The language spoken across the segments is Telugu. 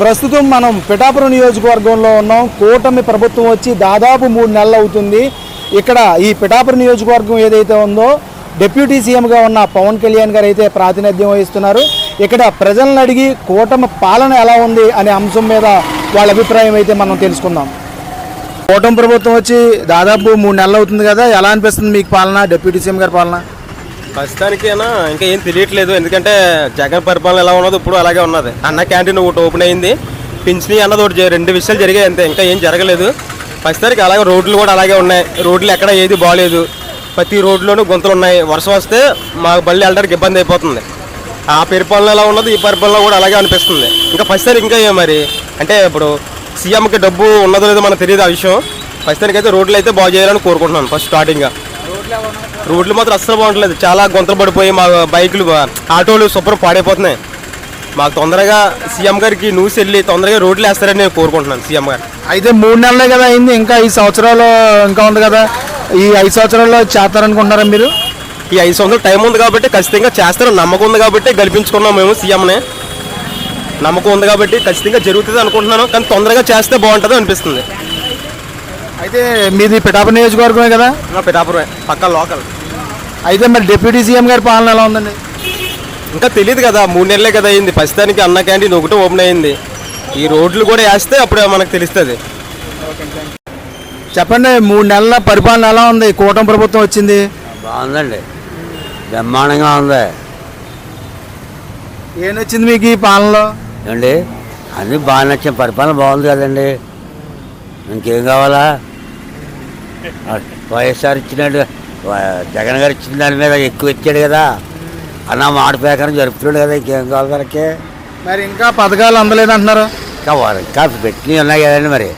ప్రస్తుతం మనం పిఠాపురం నియోజకవర్గంలో ఉన్నాం. కూటమి ప్రభుత్వం వచ్చి దాదాపు 3 నెలలు అవుతుంది. ఇక్కడ ఈ పిఠాపురం నియోజకవర్గం ఏదైతే ఉందో డిప్యూటీ సీఎంగా ఉన్న పవన్ కళ్యాణ్ గారు అయితే ప్రాతినిధ్యం వహిస్తున్నారు. ఇక్కడ ప్రజలను అడిగి కూటమి పాలన ఎలా ఉంది అనే అంశం మీద వాళ్ళ అభిప్రాయం అయితే మనం తెలుసుకుందాం. కూటమి ప్రభుత్వం వచ్చి దాదాపు 3 నెలలు అవుతుంది కదా, ఎలా అనిపిస్తుంది మీకు పాలన, డిప్యూటీ సీఎం గారి పాలన? ప్రస్తుతానికైనా ఇంకా ఏం తెలియట్లేదు. ఎందుకంటే జగన్ పరిపాలన ఎలా ఉన్నదో ఇప్పుడు అలాగే ఉన్నది. అన్న క్యాంటీన్ ఒకటి ఓపెన్ అయింది, పింఛనీ అన్నది ఒకటి 2 విషయాలు జరిగాయి అంతే, ఇంకా ఏం జరగలేదు. ప్రస్తుతానికి అలాగే రోడ్లు కూడా అలాగే ఉన్నాయి. రోడ్లు ఎక్కడ ఏది బాగాలేదు, ప్రతి రోడ్లోనూ గుంతలు ఉన్నాయి. వర్షం వస్తే మాకు బళ్ళు వెళ్ళడానికి ఇబ్బంది అయిపోతుంది. ఆ పరిపాలన ఎలా ఉన్నది, ఈ పరిపాలన కూడా అలాగే అనిపిస్తుంది. ఇంకా ప్రస్తుతానికి ఇంకా మరి అంటే ఇప్పుడు సీఎంకి డబ్బు ఉన్నదో లేదో మనకు తెలియదు ఆ విషయం. ప్రస్తుతానికి అయితే రోడ్లు అయితే బాగు చేయాలని కోరుకుంటున్నాను. ఫస్ట్ స్టార్టింగ్గా రోడ్లు మాత్రం అస్సలు బాగుంటలేదు. చాలా గుంతలు పడిపోయి మా బైకులు ఆటోలు శుభ్రం పాడైపోతున్నాయి. మాకు తొందరగా సీఎం గారికి న్యూస్ వెళ్ళి తొందరగా రోడ్లు వేస్తారని నేను కోరుకుంటున్నాను సీఎం గారు. అయితే 3 నెలలే కదా అయింది, ఇంకా 5 సంవత్సరాలు ఇంకా ఉంది కదా, ఈ 5 సంవత్సరాల్లో చేస్తారనుకుంటున్నారా మీరు? ఈ 5 సంవత్సరాలు టైం ఉంది కాబట్టి ఖచ్చితంగా చేస్తారని నమ్మకం ఉంది కాబట్టి గెలిపించుకున్నాం మేము సీఎంని. నమ్మకం ఉంది కాబట్టి ఖచ్చితంగా జరుగుతుంది అనుకుంటున్నాను. కానీ తొందరగా చేస్తే బాగుంటుంది అనిపిస్తుంది. అయితే మీది పిఠాపురం నియోజకవర్గమే కదా? పిఠాపురమే, పక్కా లోకల్. అయితే మరి డిప్యూటీ సీఎం గారి పాలన ఎలా ఉందండి? ఇంకా తెలియదు కదా, 3 నెలలే కదా అయింది. ప్రస్తుతానికి అన్న క్యాంటీన్ ఒకటి ఓపెన్ అయింది. ఈ రోడ్లు కూడా వేస్తే అప్పుడే మనకు తెలుస్తుంది. చెప్పండి, 3 నెలల పరిపాలన ఎలా ఉంది? కూటమి ప్రభుత్వం వచ్చింది, బాగుందండి, బ్రహ్మాండంగా ఉంది. ఏం నచ్చింది మీకు ఈ పాలనలో? ఏమండి అన్నీ బాగా నచ్చిన పరిపాలన బాగుంది కదండి, ఇంకేం కావాలా? వైఎస్ఆర్ ఇచ్చినట్టు జగన్ గారు ఇచ్చిన దాని మీద ఎక్కువ ఇచ్చాడు కదా, అన్న మాట ప్రకారం జరుపుతున్నాడు కదా, ఇంకేం కావాలి మనకి? మరి ఇంకా పథకాలు అందలేదు అంటున్నారు. ఇంకా పెట్టినవి ఉన్నాయి కదండి, మరి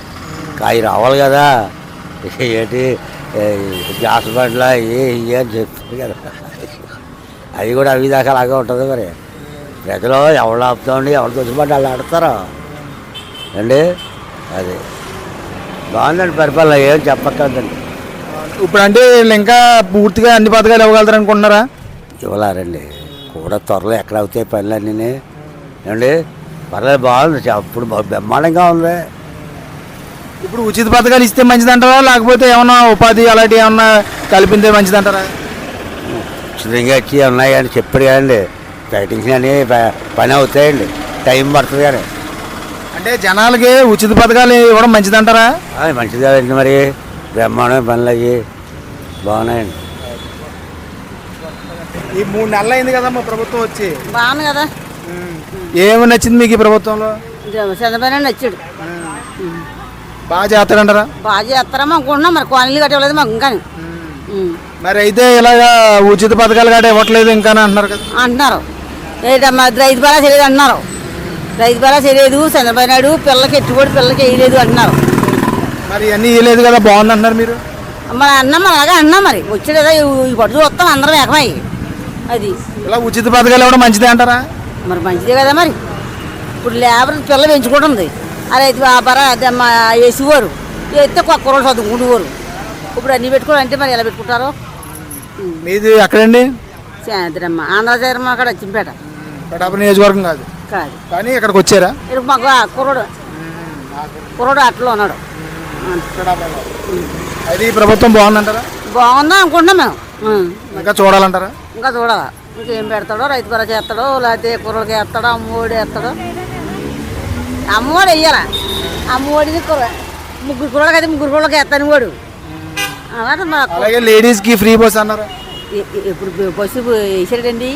అవి రావాలి కదా. ఏంటి గ్యాస్ బండ్ల ఏ అని చెప్పారు కదా, అవి కూడా అవి దాకా అలాగే ఉంటుంది. మరి ప్రజలు ఎవరు ఆపుతామండి, ఎవరు తోచిపడ్డ వాళ్ళు ఆడతారు అండి. అది బాగుందండి పరిపాలన, ఏం చెప్పక్కర్లేదండి. ఇప్పుడు అంటే ఇంకా పూర్తిగా అన్ని పథకాలు ఇవ్వగలుగుతారు అనుకుంటున్నారా? ఇవ్వలేరండి, కూడా త్వరలో ఎక్కడ అవుతాయి పనులన్నీ ఏమండి. పర్లేదు, బాగుంది, అప్పుడు బ్రహ్మాండంగా ఉంది. ఇప్పుడు ఉచిత పథకాలు ఇస్తే మంచిదంటారా, లేకపోతే ఏమన్నా ఉపాధి అలాంటివి ఏమన్నా కల్పితే మంచిదంటారా? ఉచితంగా ఇచ్చి ఉన్నాయి అని చెప్పాడు కదండి, రైటింగ్స్ అని పని అవుతాయండి, టైం పడుతుంది కానీ. అంటే జనాలకి ఉచిత పథకాలు ఇవ్వడం మంచిదంటారా? మంచిది కదండి, మరి బ్రహ్మాండమైన పనులు అవి బాగున్నాయండి. ఈ 3 నెలలు అయింది కదా మా ప్రభుత్వం వచ్చి, బాగుంది కదా. ఏమి నచ్చింది మీకు ఈ ప్రభుత్వంలో? చంద్రబాబు నచ్చాడు, బాగా చేస్తారంటారా? బాగా చేస్తారమ్మా అనుకుంటున్నాం. మరి కాలనీలు కట్టలేదు మాకు ఇంకా. మరి అయితే ఇలాగా ఉచిత పథకాలు గట్రా ఇవ్వట్లేదు ఇంకా అంటున్నారు కదా. అంటున్నారు ఏంటమ్మా, రైతు భరోసా చేయలేదు అంటున్నారు. రైతు భరోసా చేయలేదు, చంద్రబాబు నాయుడు పిల్లలకి ఎట్టుబడి పిల్లలకి వేయలేదు అంటున్నారు. మరి అన్నీ వేయలేదు కదా, బాగుంది అంటున్నారు మీరు. మరి అన్నాం, అలాగే అన్నాం. మరి వచ్చాడు కదా, ఈ పట్టు చూస్తాం అందరం ఏకమై. అది ఇలా ఉచిత పథకాలు ఇవ్వడం మంచిదే అంటారా? మరి మంచిదే కదా. మరి ఇప్పుడు లేబర్ పిల్లలు పెంచుకుంటుంది. ఆ రైతు భరోసా వేసేవారు, వేస్తే కుర్రలు చదువుకుంటేవారు. ఇప్పుడు అన్నీ పెట్టుకోవాలంటే మరి ఎలా పెట్టుకుంటారో. మీది ఎక్కడండి? సాయంత్రమ్మ ఆంధ్రచరమ్మ అక్కడ చింపేట, పిఠాపురం నియోజకవర్గం కాదు కాదు. కానీ ఇక్కడికి వచ్చారా? ఇప్పుడు మాకు కుర్రోడు అట్లా ఉన్నాడు. అది ఈ ప్రభుత్వం బాగుందంటారా? బాగుందా అనుకుంటున్నాం మేము. ఇంకా చూడాలంటారా? ఇంకా చూడాలా, ఇంకేం పెడతాడో, రైతు భరోసా చేస్తాడో, లేకపోతే కుర్రోడికి వేస్తాడో, అమ్మఒడి వేస్తాడో. అమ్మఒడి వెయ్యాలా, అమ్మఒడిని 3 కుర్రోళ్ళకి అయితే 3 కుర్రోళ్ళకి వేస్తాను వాడు. అలాగే లేడీస్కి ఫ్రీ బస్ అన్నారా? ఇప్పుడు బస్సు వేసాడండి.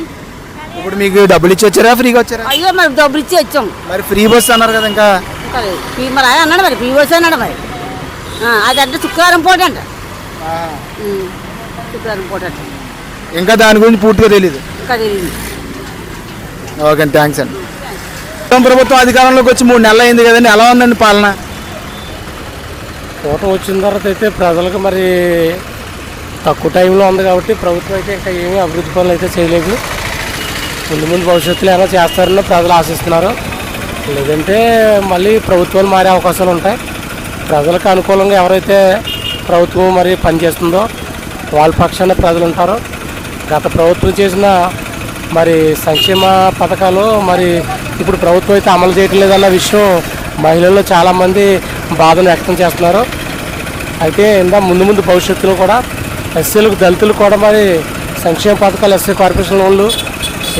ఇప్పుడు మీకు డబ్బులు ఇచ్చి వచ్చారా, ఫ్రీగా వచ్చారా? అయ్యో మరి డబ్బులు ఇచ్చి వచ్చాం. మరి ఫ్రీ బస్ అన్నారు కదా, ఇంకా మరి ఆయన అన్నాడు, మరి ఫ్రీ బస్సు అన్నాడు. మరి అది అంటే శుక్రవారం పూట అంట, శుక్రవారం పూట అంట. ఇంకా దాని గురించి పూర్తిగా తెలియదు. ఇంకా తెలియదు. ఓకే, థ్యాంక్స్ అండి. ప్రభుత్వం అధికారంలోకి వచ్చి 3 నెలలు అయింది కదండి, ఎలా ఉందండి పాలన? కూటమి వచ్చిన తర్వాత అయితే ప్రజలకు మరి తక్కువ టైంలో ఉంది కాబట్టి ప్రభుత్వం అయితే ఇంకా ఏమీ అభివృద్ధి పనులు అయితే చేయలేదు. ముందు భవిష్యత్తులో ఏమైనా చేస్తారని ప్రజలు ఆశిస్తున్నారు. లేదంటే మళ్ళీ ప్రభుత్వాలు మారే అవకాశాలు ఉంటాయి. ప్రజలకు అనుకూలంగా ఎవరైతే ప్రభుత్వం మరి పనిచేస్తుందో వాళ్ళ పక్షాన ప్రజలు ఉంటారు. గత ప్రభుత్వం చేసిన మరి సంక్షేమ పథకాలు మరి ఇప్పుడు ప్రభుత్వం అయితే అమలు చేయటం లేదన్న విషయం మహిళల్లో చాలామంది బాధను వ్యక్తం చేస్తున్నారు. అయితే ముందు ముందు భవిష్యత్తులో కూడా ఎస్సీలకు దళితులకు కూడా మరి సంక్షేమ పథకాలు, ఎస్సీ కార్పొరేషన్ లోన్లు,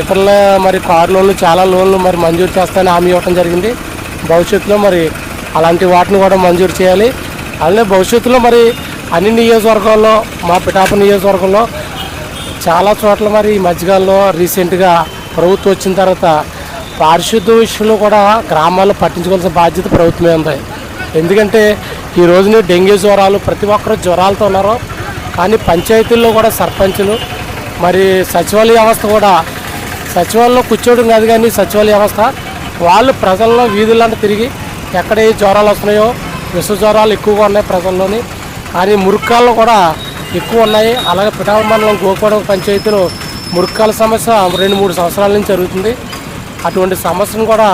ఇతరుల మరి కారు లోన్లు, చాలా లోన్లు మరి మంజూరు చేస్తానని హామీ ఇవ్వడం జరిగింది. భవిష్యత్తులో మరి అలాంటి వాటిని కూడా మంజూరు చేయాలి. అలానే భవిష్యత్తులో మరి అన్ని నియోజకవర్గాల్లో, మా పిఠాపురం నియోజకవర్గంలో చాలా చోట్ల మరి ఈ మధ్యకాలంలో రీసెంట్గా ప్రభుత్వం వచ్చిన తర్వాత పారిశుద్ధ విషయంలో కూడా గ్రామాల్లో పట్టించుకోవాల్సిన బాధ్యత ప్రభుత్వమే ఉంది. ఎందుకంటే ఈ రోజున డెంగ్యూ జ్వరాలు, ప్రతి ఒక్కరు జ్వరాలతో ఉన్నారు. కానీ పంచాయతీల్లో కూడా సర్పంచులు మరి సచివాలయ వ్యవస్థ కూడా, సచివాలయంలో కూర్చోవడం కాదు కానీ సచివాలయ వ్యవస్థ వాళ్ళు ప్రజల్లో వీధులంతా తిరిగి ఎక్కడ ఏ జ్వరాలు వస్తున్నాయో, విష జ్వరాలు ఎక్కువగా ఉన్నాయి ప్రజల్లోని, కానీ మురుక్కాళ్ళు కూడా ఎక్కువ ఉన్నాయి. అలాగే పిఠాపురం మండలం గోకవరం పంచాయతీలో మురుక్కాల సమస్య 2-3 సంవత్సరాల నుంచి జరుగుతుంది. అటువంటి సమస్యను కూడా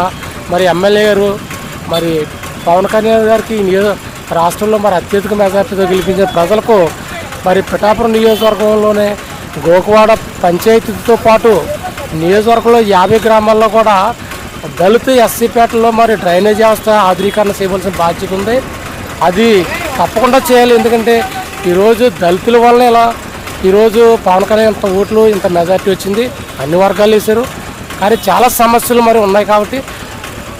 మరి ఎమ్మెల్యే గారు మరి పవన్ కళ్యాణ్ గారికి రాష్ట్రంలో మరి అత్యధిక మెజార్టీతో గెలిపించిన ప్రజలకు మరి పిఠాపురం నియోజకవర్గంలోనే గోకవాడ పంచాయతీతో పాటు నియోజకవర్గంలో 50 గ్రామాల్లో కూడా దళిత ఎస్సీపేటలో మరి డ్రైనేజ్ వ్యవస్థ ఆధునీకరణ చేయవలసిన బాధ్యత ఉంది. అది తప్పకుండా చేయాలి. ఎందుకంటే ఈరోజు దళితుల వల్ల ఇలా ఈరోజు పవన్ కళ్యాణ్ ఇంత ఓట్లు, ఇంత మెజార్టీ వచ్చింది, అన్ని వర్గాలు వేశారు. కానీ చాలా సమస్యలు మరి ఉన్నాయి కాబట్టి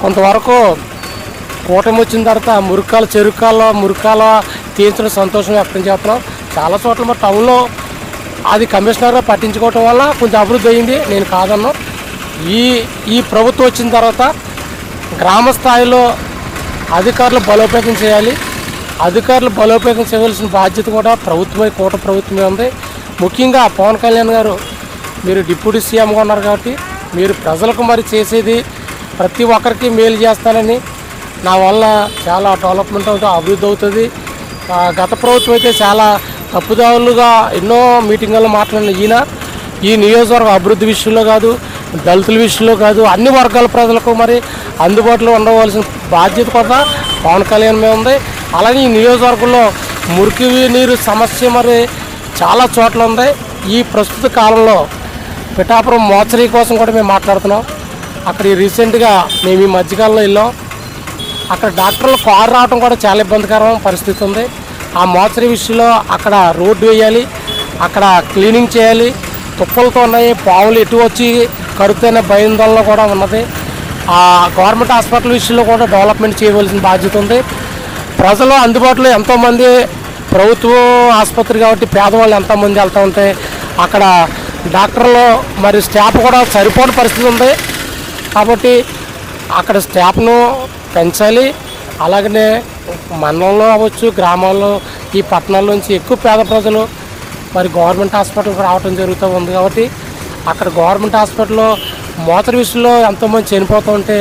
కొంతవరకు కూటమి వచ్చిన తర్వాత మురుకాల తీర్చడం సంతోషం వ్యక్తం చేస్తున్నాం. చాలా చోట్ల మరి టౌన్లో అది కమిషనర్గా పట్టించుకోవటం వల్ల కొంచెం అభివృద్ధి అయింది, నేను కాదన్నా. ఈ ప్రభుత్వం వచ్చిన తర్వాత గ్రామ స్థాయిలో అధికారులు బలోపేతం చేయాలి. అధికారులు బలోపేతం చేయవలసిన బాధ్యత కూడా కూట ప్రభుత్వమే ఉంది. ముఖ్యంగా పవన్ కళ్యాణ్ గారు మీరు డిప్యూటీ సీఎంగా ఉన్నారు కాబట్టి మీరు ప్రజలకు మరి చేసేది ప్రతి ఒక్కరికి మేలు చేస్తానని, నా వల్ల చాలా డెవలప్మెంట్ అవుతుంది, అభివృద్ధి అవుతుంది. గత ప్రభుత్వం అయితే చాలా తప్పుదారులుగా ఎన్నో మీటింగుల్లో మాట్లాడిన ఈ నియోజకవర్గం అభివృద్ధి విషయంలో కాదు, దళితుల విషయంలో కాదు, అన్ని వర్గాల ప్రజలకు మరి అందుబాటులో ఉండవలసిన బాధ్యత కూడా పవన్ కళ్యాణ్ మీద ఉంది. అలాగే ఈ నియోజకవర్గంలో మురికి నీరు సమస్య మరి చాలా చోట్ల ఉంది. ఈ ప్రస్తుత కాలంలో పిఠాపురం మోచరీ కోసం కూడా మేము మాట్లాడుతున్నాం. అక్కడ రీసెంట్గా మేము ఈ మధ్యకాలంలో వెళ్ళాం. అక్కడ డాక్టర్లు కారు రావడం కూడా చాలా ఇబ్బందికరమైన పరిస్థితి ఉంది. ఆ మోచరీ విషయంలో అక్కడ రోడ్డు వేయాలి, అక్కడ క్లీనింగ్ చేయాలి. తుప్పలతో ఉన్నాయి, పావులు ఎటు వచ్చి కరుతైన భయాందోళన కూడా ఉన్నది. ఆ గవర్నమెంట్ హాస్పిటల్ విషయంలో కూడా డెవలప్మెంట్ చేయవలసిన బాధ్యత ఉంది. ప్రజలు అందుబాటులో ఎంతోమంది ప్రభుత్వ ఆసుపత్రి కాబట్టి పేదవాళ్ళు ఎంతోమంది వెళ్తూ ఉంటే అక్కడ డాక్టర్లు మరి స్టాఫ్ కూడా సరిపోని పరిస్థితి ఉంది. కాబట్టి అక్కడ స్టాఫ్ను పెంచాలి. అలాగనే మండలంలో అవ్వచ్చు, గ్రామాల్లో, ఈ పట్టణాల నుంచి ఎక్కువ పేద ప్రజలు మరి గవర్నమెంట్ హాస్పిటల్కి రావడం జరుగుతూ ఉంది. కాబట్టి అక్కడ గవర్నమెంట్ హాస్పిటల్లో మోతరు విషయంలో ఎంతోమంది చనిపోతూ ఉంటే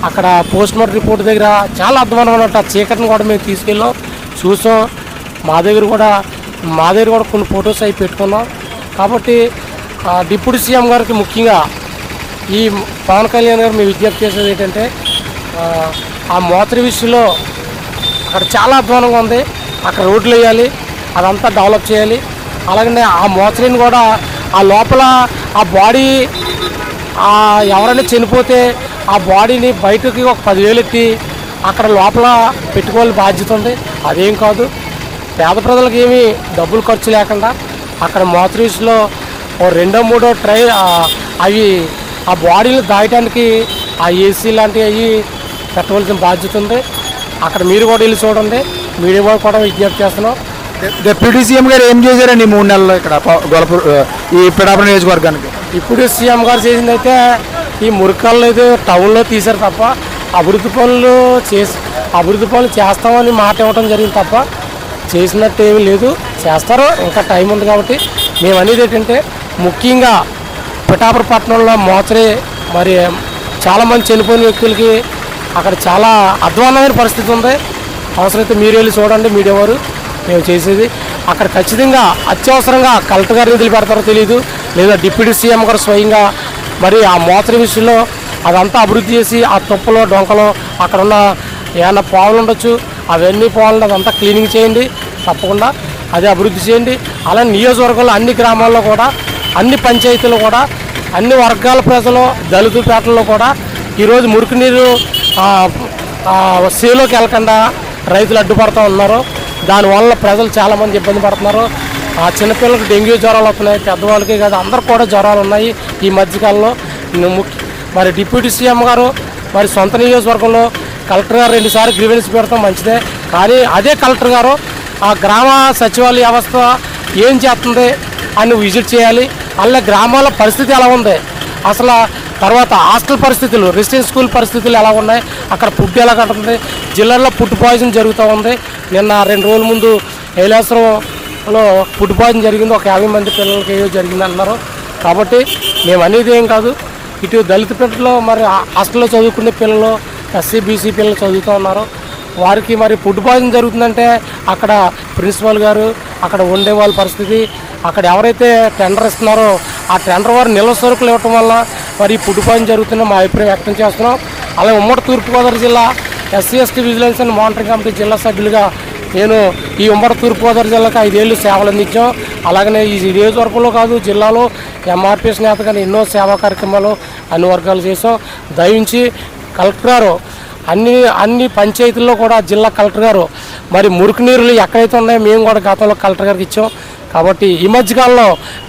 అక్కడ పోస్ట్ మార్టం రిపోర్ట్ దగ్గర చాలా అధ్వానం ఉన్నట్టు ఆ చీకటిని కూడా మేము తీసుకెళ్ళాం, చూసాం. మా దగ్గర కూడా కొన్ని ఫొటోస్ అవి పెట్టుకున్నాం. కాబట్టి డిప్యూటీ సీఎం గారికి ముఖ్యంగా ఈ పవన్ కళ్యాణ్ గారు మేము విజ్ఞప్తి చేసేది ఏంటంటే ఆ మోతరు విషయంలో అక్కడ చాలా అధ్వానంగా ఉంది, అక్కడ రోడ్లు వేయాలి, అదంతా డెవలప్ చేయాలి. అలాగనే ఆ మోచరీని కూడా ఆ లోపల ఆ బాడీ ఎవరైనా చనిపోతే ఆ బాడీని బయటకి ఒక 10,000 ఎత్తి అక్కడ లోపల పెట్టుకోవాలి బాధ్యత ఉంది. అదేం కాదు, పేద ప్రజలకు ఏమీ డబ్బులు ఖర్చు లేకుండా అక్కడ మోచరీస్లో 2-3 ట్రై అవి ఆ బాడీని దాయటానికి ఆ ఏసీ లాంటివి అవి పెట్టవలసిన బాధ్యత ఉంది. అక్కడ మీరు కూడా వెళ్ళి చూడండి, మీడియా కూడా విజ్ఞప్తి చేస్తున్నాం. డిప్యూటీ సీఎం గారు ఏం చేశారండి 3 నెలల్లో ఇక్కడ ఈ పిఠాపురం నియోజకవర్గానికి? ఇప్పుడు సీఎం గారు చేసిందైతే ఈ మురికాల్లో అయితే టౌన్లో తీశారు తప్ప అభివృద్ధి పనులు చేస్తామని మాట ఇవ్వడం జరిగింది తప్ప చేసినట్టు ఏమీ లేదు. చేస్తారు, ఇంకా టైం ఉంది. కాబట్టి మేము అనేది ఏంటంటే ముఖ్యంగా పిఠాపురం పట్టణంలో మోచరీ మరి చాలామంది చనిపోయిన వ్యక్తులకి అక్కడ చాలా అధ్వాన్నమైన పరిస్థితి ఉంది. అవసరమైతే మీరు వెళ్ళి చూడండి, మీడియా వారు. మేము చేసేది అక్కడ ఖచ్చితంగా అత్యవసరంగా కలెక్టర్ గారు నిధులు పెడతారో తెలియదు, లేదా డిప్యూటీ సీఎం గారు స్వయంగా మరి ఆ మోతరి విషయంలో అదంతా అభివృద్ధి చేసి ఆ తుప్పలో డొంకలో అక్కడ ఉన్న ఏమైనా పావులు ఉండొచ్చు, అవన్నీ పావులు అదంతా క్లీనింగ్ చేయండి, తప్పకుండా అది అభివృద్ధి చేయండి. అలానే నియోజకవర్గంలో అన్ని గ్రామాల్లో కూడా, అన్ని పంచాయతీలు కూడా అన్ని వర్గాల ప్రజలు దళితుల పేటల్లో కూడా ఈరోజు మురికి నీరు సేలోకి వెళ్ళకుండా రైతులు అడ్డుపడుతూ ఉన్నారు. దానివల్ల ప్రజలు చాలామంది ఇబ్బంది పడుతున్నారు. చిన్నపిల్లలకు డెంగ్యూ జ్వరాలు వస్తున్నాయి, పెద్దవాళ్ళకి కాదు అందరికి కూడా జ్వరాలు ఉన్నాయి ఈ మధ్యకాలంలో. మరి డిప్యూటీ సీఎం గారు మరి సొంత నియోజకవర్గంలో కలెక్టర్ గారు 2 సార్లు గ్రీవెన్స్ పెడతాం మంచిదే, కానీ అదే కలెక్టర్ గారు ఆ గ్రామ సచివాలయ వ్యవస్థ ఏం చేస్తుంది అని విజిట్ చేయాలి. అలా గ్రామాల పరిస్థితి ఎలా ఉంది, అసలు తర్వాత హాస్టల్ పరిస్థితులు, రెసిడెన్స్ స్కూల్ పరిస్థితులు ఎలా ఉన్నాయి, అక్కడ ఫుడ్ ఎలా కట్టుతుంది, జిల్లాలో ఫుడ్ పాయిజన్ జరుగుతూ ఉంది. నిన్న 2 రోజుల ముందు ఏలేశ్వరంలో ఫుడ్ పాయిజన్ జరిగింది, ఒక 50 మంది పిల్లలకి ఏదో జరిగింది అన్నారు. కాబట్టి మేము అనేది ఏం కాదు, ఇటు దళిత పిల్లలు మరి హాస్టల్లో చదువుకునే పిల్లలు, ఎస్సీ బీసీ పిల్లలు చదువుతూ ఉన్నారు. వారికి మరి ఫుడ్ పాయిజన్ జరుగుతుందంటే అక్కడ ప్రిన్సిపల్ గారు, అక్కడ ఉండే వాళ్ళ పరిస్థితి, అక్కడ ఎవరైతే టెండర్ ఇస్తున్నారో ఆ టెండర్ వారు నిల్వ సరుకులు ఇవ్వటం వల్ల మరి ఫుడ్ పాయిజన్ జరుగుతున్న మా అభిప్రాయం వ్యక్తం చేస్తున్నాం. అలాగే ఉమ్మడి తూర్పుగోదావరి జిల్లా SC ST vigilance and monitoring committee జిల్లా సభ్యులుగా నేను ఈ ఉమ్మడి తూర్పుగోదావరి జిల్లాకు 5 ఏళ్ళు సేవలు అందించాం. అలాగనే ఈ నియోజకవర్గంలో కాదు జిల్లాలో ఎంఆర్పిఎస్ నేతగానే ఎన్నో సేవా కార్యక్రమాలు అన్ని వర్గాలు చేసాం. దయించి కలెక్టర్ గారు అన్ని పంచాయతీల్లో కూడా జిల్లా కలెక్టర్ గారు మరి మురికి నీరులు ఎక్కడైతే ఉన్నాయో మేము కూడా గతంలో కలెక్టర్ గారికి ఇచ్చాం. కాబట్టి ఈ మధ్యకాలంలో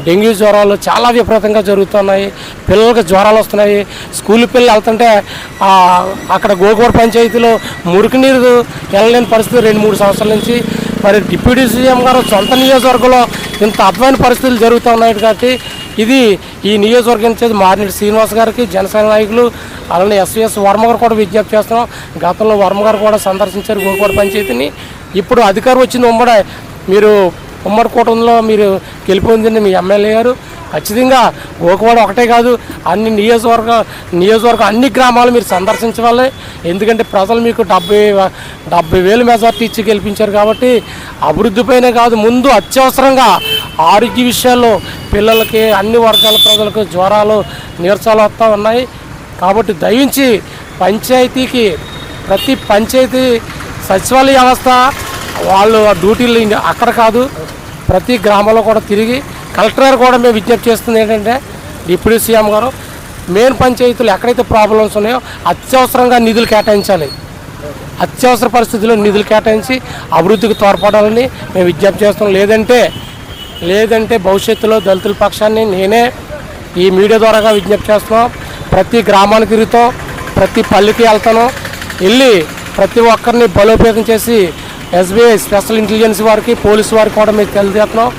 డెంగ్యూ జ్వరాలు చాలా విపరీతంగా జరుగుతున్నాయి, పిల్లలకు జ్వరాలు వస్తున్నాయి. స్కూల్ పిల్లలు వెళ్తుంటే అక్కడ గోకూర పంచాయతీలో మురికి నీరు వెళ్ళలేని పరిస్థితి 2-3 సంవత్సరాల నుంచి. మరి డిప్యూటీ సీఎం గారు సొంత నియోజకవర్గంలో ఇంత అద్భుతమైన పరిస్థితులు జరుగుతూ ఉన్నాయి. కాబట్టి ఇది ఈ నియోజకవర్గం నుంచి మారినెడ్డి శ్రీనివాస్ గారికి, జనసేన నాయకులు, అలానే ఎస్వీఎస్ వర్మ గారు కూడా విజ్ఞప్తి చేస్తున్నాం. గతంలో వర్మ గారు కూడా సందర్శించారు గోకూర పంచాయతీని. ఇప్పుడు అధికారం వచ్చింది ఉమ్మడి కూటమిలో మీరు గెలిపొందింది మీ ఎమ్మెల్యే గారు. ఖచ్చితంగా గోకవాడ ఒకటే కాదు, అన్ని నియోజకవర్గం అన్ని గ్రామాలు మీరు సందర్శించవాలి. ఎందుకంటే ప్రజలు మీకు 70,000 మెజార్టీ ఇచ్చి గెలిపించారు. కాబట్టి అభివృద్ధిపైనే కాదు, ముందు అత్యవసరంగా ఆరోగ్య విషయాల్లో పిల్లలకి అన్ని వర్గాల ప్రజలకు జ్వరాలు నీరసాలు వస్తూ ఉన్నాయి. కాబట్టి దయించి ప్రతి పంచాయతీ సచివాలయ వ్యవస్థ వాళ్ళు డ్యూటీలు అక్కడ కాదు, ప్రతి గ్రామంలో కూడా తిరిగి కలెక్టర్ గారు కూడా మేము విజ్ఞప్తి చేస్తుంది ఏంటంటే డిప్యూటీ సీఎం గారు మెయిన్ పంచాయతీలు ఎక్కడైతే ప్రాబ్లమ్స్ ఉన్నాయో అత్యవసరంగా నిధులు కేటాయించాలి. అత్యవసర పరిస్థితుల్లో నిధులు కేటాయించి అభివృద్ధికి తోడ్పడాలని మేము విజ్ఞప్తి చేస్తాం. లేదంటే భవిష్యత్తులో దళితుల పక్షాన్ని నేనే ఈ మీడియా ద్వారాగా విజ్ఞప్తి చేస్తున్నాం. ప్రతి గ్రామానికి తిరుగుతాం, ప్రతి పల్లెకి వెళ్తాను, వెళ్ళి ప్రతి ఒక్కరిని బలోపేతం చేసి ఎస్బీఐ స్పెషల్ ఇంటెలిజెన్స్ వారికి, పోలీసు వారికి కూడా మీకు తెలియజేస్తున్నాం.